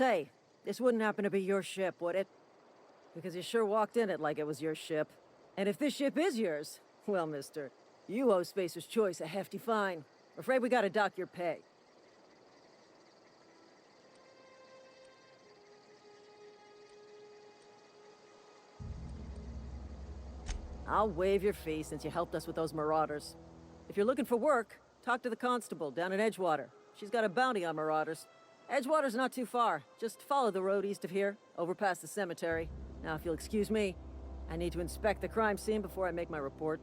say, this wouldn't happen to be your ship, would it? Because you sure walked in it like it was your ship. And if this ship is yours, well, mister, you owe Spacer's Choice a hefty fine. Afraid we gotta dock your pay. I'll waive your fee since you helped us with those marauders. If you're looking for work, talk to the constable down in Edgewater. She's got a bounty on marauders. Edgewater's not too far. Just follow the road east of here, over past the cemetery. Now, if you'll excuse me, I need to inspect the crime scene before I make my report.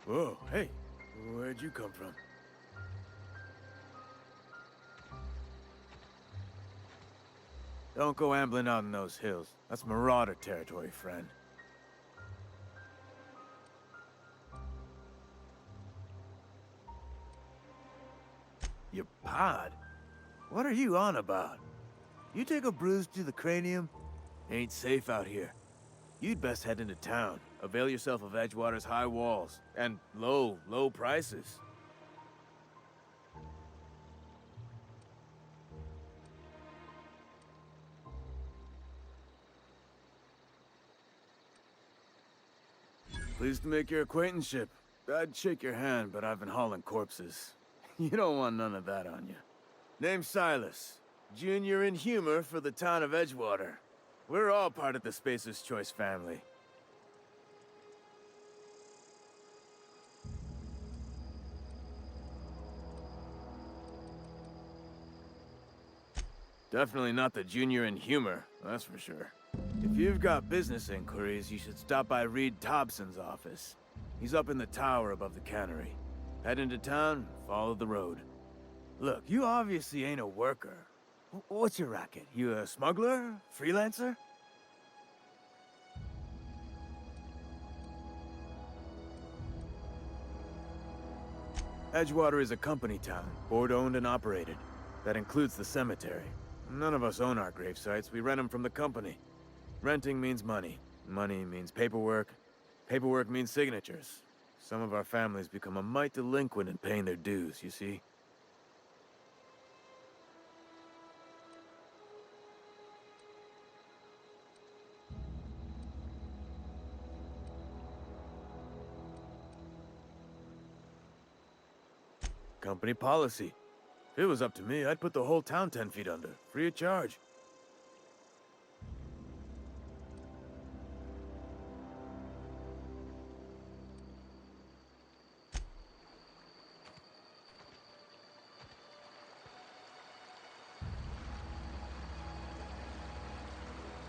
Whoa, hey, where'd you come from? Don't go ambling out in those hills. That's marauder territory, friend. Your pod? What are you on about? You take a bruise to the cranium? Ain't safe out here. You'd best head into town. Avail yourself of Edgewater's high walls and low prices. Pleased to make your acquaintanceship. I'd shake your hand, but I've been hauling corpses. You don't want none of that on you. Name's Silas. Junior in humor for the town of Edgewater. We're all part of the Spacer's Choice family. Definitely not the junior in humor, that's for sure. If you've got business inquiries, you should stop by Reed Thompson's office. He's up in the tower above the cannery. Head into town, follow the road. Look, you obviously ain't a worker. What's your racket? You a smuggler? Freelancer? Edgewater is a company town, board-owned and operated. That includes the cemetery. None of us own our grave sites, we rent them from the company. Renting means money. Money means paperwork. Paperwork means signatures. Some of our families become a mite delinquent in paying their dues, you see? Company policy. If it was up to me, I'd put the whole town 10 feet under, free of charge.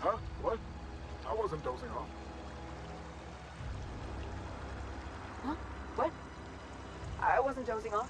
Huh? What? I wasn't dozing off. Huh? What? I wasn't dozing off.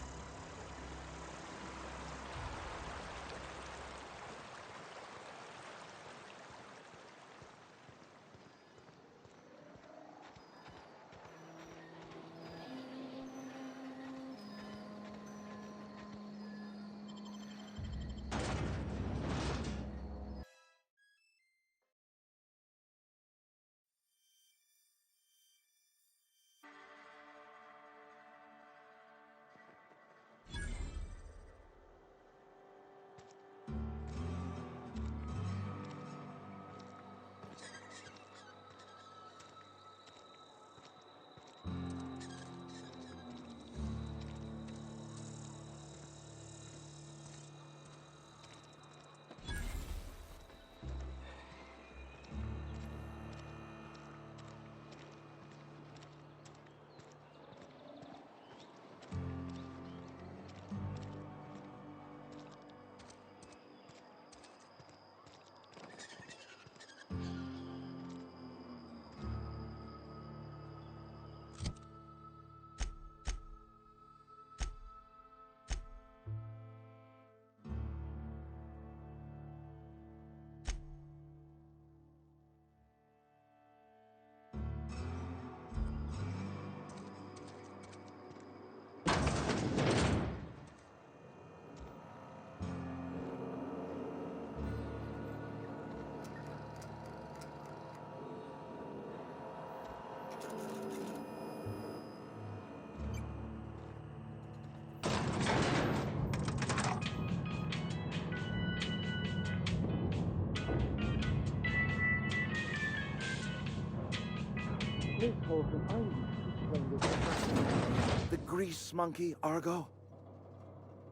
The grease monkey, Argo?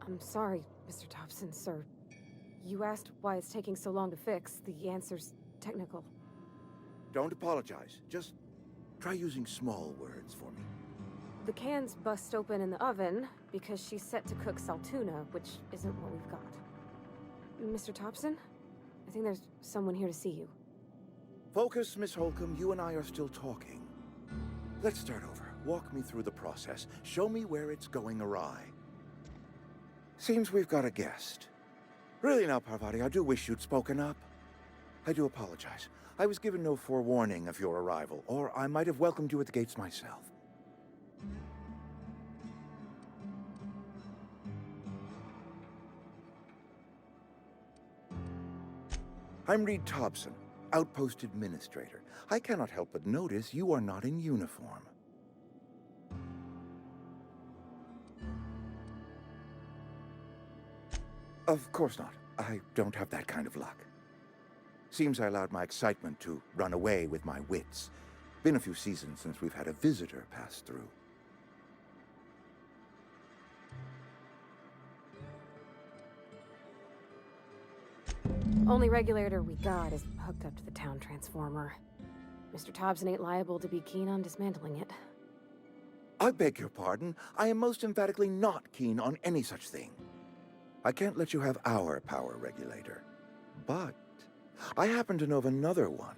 I'm sorry, Mr. Thompson, sir. You asked why it's taking so long to fix. The answer's technical. Don't apologize. Just try using small words for me. The can's bust open in the oven because she's set to cook saltuna, which isn't what we've got. Mr. Thompson? I think there's someone here to see you. Focus, Miss Holcomb. You and I are still talking. Let's start over. Walk me through the process. Show me where it's going awry. Seems we've got a guest. Really now, Parvati, I do wish you'd spoken up. I do apologize. I was given no forewarning of your arrival, or I might have welcomed you at the gates myself. I'm Reed Thompson. outpost administrator. I cannot help but notice you are not in uniform. Of course not. I don't have that kind of luck. Seems I allowed my excitement to run away with my wits. Been a few seasons since we've had a visitor pass through. Only regulator we got is hooked up to the town transformer. Mr. Thompson ain't liable to be keen on dismantling it. I beg your pardon. I am most emphatically not keen on any such thing. I can't let you have our power regulator. But I happen to know of another one.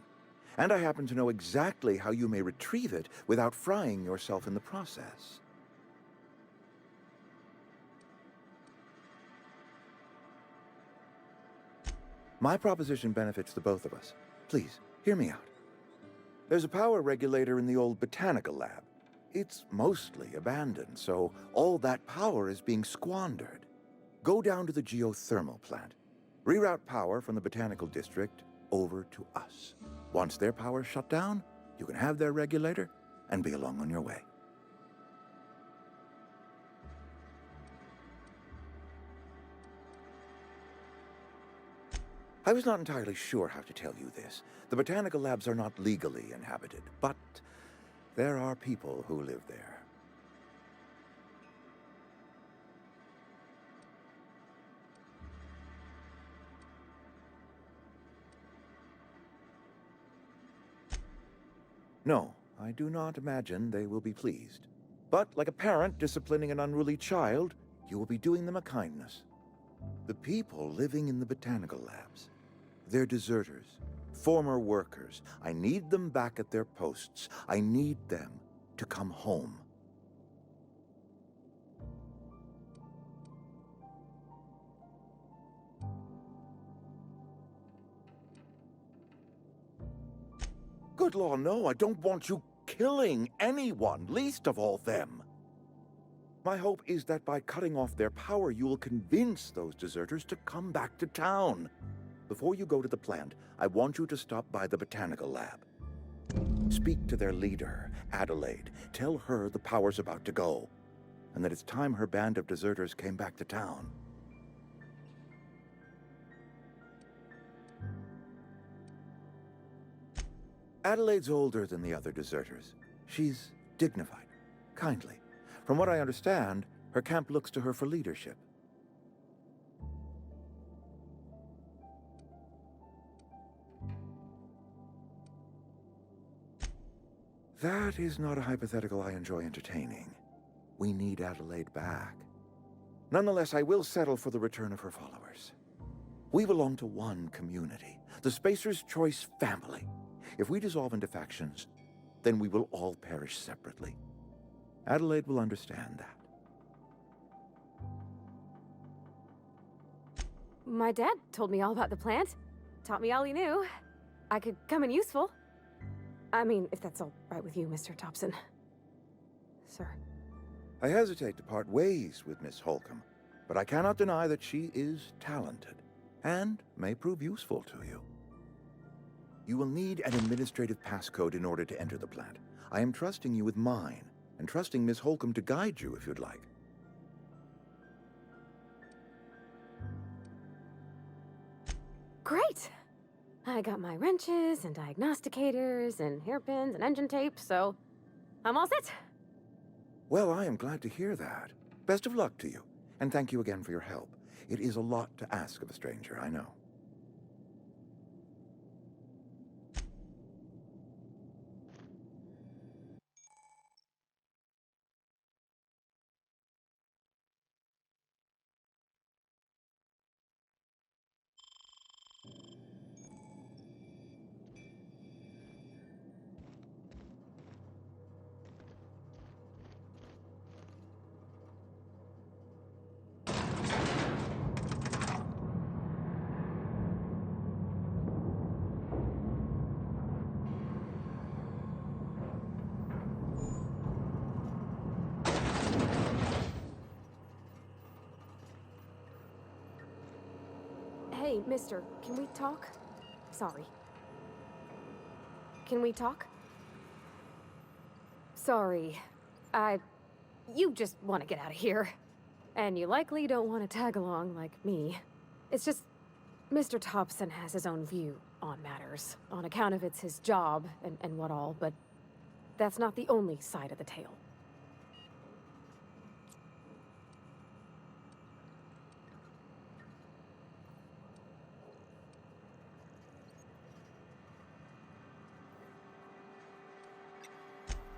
And I happen to know exactly how you may retrieve it without frying yourself in the process. My proposition benefits the both of us. Please, hear me out. There's a power regulator in the old botanical lab. It's mostly abandoned, so all that power is being squandered. Go down to the geothermal plant. Reroute power from the botanical district over to us. Once their power's shut down, you can have their regulator and be along on your way. I was not entirely sure how to tell you this. The botanical labs are not legally inhabited, but there are people who live there. No, I do not imagine they will be pleased. But like a parent disciplining an unruly child, you will be doing them a kindness. The people living in the botanical labs, they're deserters, former workers. I need them back at their posts. I need them to come home. Good law, no, I don't want you killing anyone, least of all them. My hope is that by cutting off their power, you will convince those deserters to come back to town. Before you go to the plant, I want you to stop by the botanical lab. Speak to their leader, Adelaide. Tell her the power's about to go, and that it's time her band of deserters came back to town. Adelaide's older than the other deserters. She's dignified, kindly. From what I understand, her camp looks to her for leadership. That is not a hypothetical I enjoy entertaining. We need Adelaide back. Nonetheless, I will settle for the return of her followers. We belong to one community, the Spacer's Choice family. If we dissolve into factions, then we will all perish separately. Adelaide will understand that. My dad told me all about the plant. Taught me all he knew. I could come in useful. I mean, if that's all right with you, Mr. Thompson. Sir. I hesitate to part ways with Miss Holcomb, but I cannot deny that she is talented and may prove useful to you. You will need an administrative passcode in order to enter the plant. I am trusting you with mine, and trusting Miss Holcomb to guide you if you'd like. Great! I got my wrenches and diagnosticators and hairpins and engine tape, so I'm all set. Well, I am glad to hear that. Best of luck to you, and thank you again for your help. It is a lot to ask of a stranger, I know. Hey, mister, can we talk? Sorry. Can we talk? Sorry. You just want to get out of here. And you likely don't want to tag along like me. It's just, Mr. Thompson has his own view on matters, on account of it's his job and what all, but that's not the only side of the tale.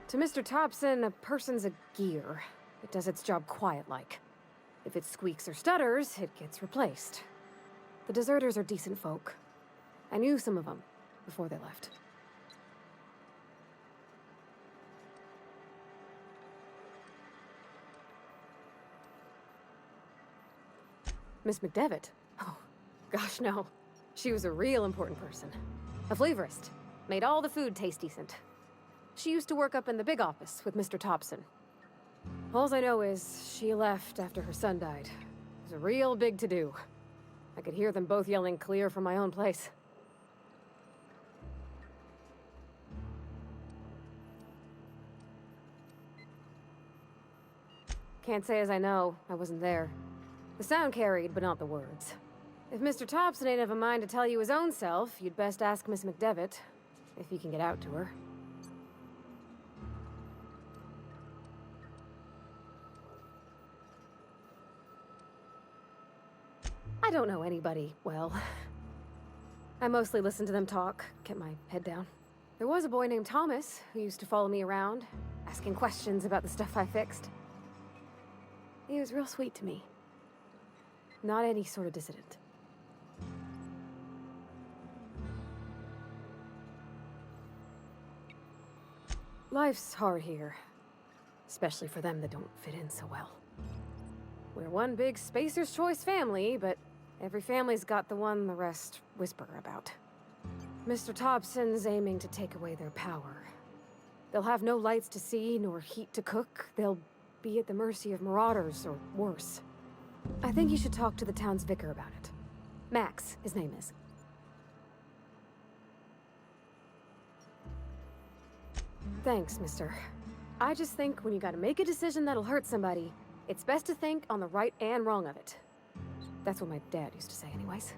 To Mr. Thompson, a person's a gear. It does its job quiet-like. If it squeaks or stutters, it gets replaced. The deserters are decent folk. I knew some of them before they left. Miss McDevitt? Oh, gosh, no. She was a real important person. A flavorist. Made all the food taste decent. She used to work up in the big office with Mr. Thompson. All I know is she left after her son died. It was a real big to-do. I could hear them both yelling clear from my own place. Can't say as I know. I wasn't there. The sound carried, but not the words. If Mr. Thompson ain't of a mind to tell you his own self, you'd best ask Miss McDevitt, if he can get out to her. I don't know anybody well. I mostly listen to them talk, kept my head down. There was a boy named Thomas who used to follow me around, asking questions about the stuff I fixed. He was real sweet to me. Not any sort of dissident. Life's hard here, especially for them that don't fit in so well. We're one big Spacer's Choice family, but every family's got the one the rest whisper about. Mr. Thompson's aiming to take away their power. They'll have no lights to see, nor heat to cook. They'll be at the mercy of marauders, or worse. I think you should talk to the town's vicar about it. Max, his name is. Thanks, mister. I just think when you gotta make a decision that'll hurt somebody, it's best to think on the right and wrong of it. That's what my dad used to say anyways.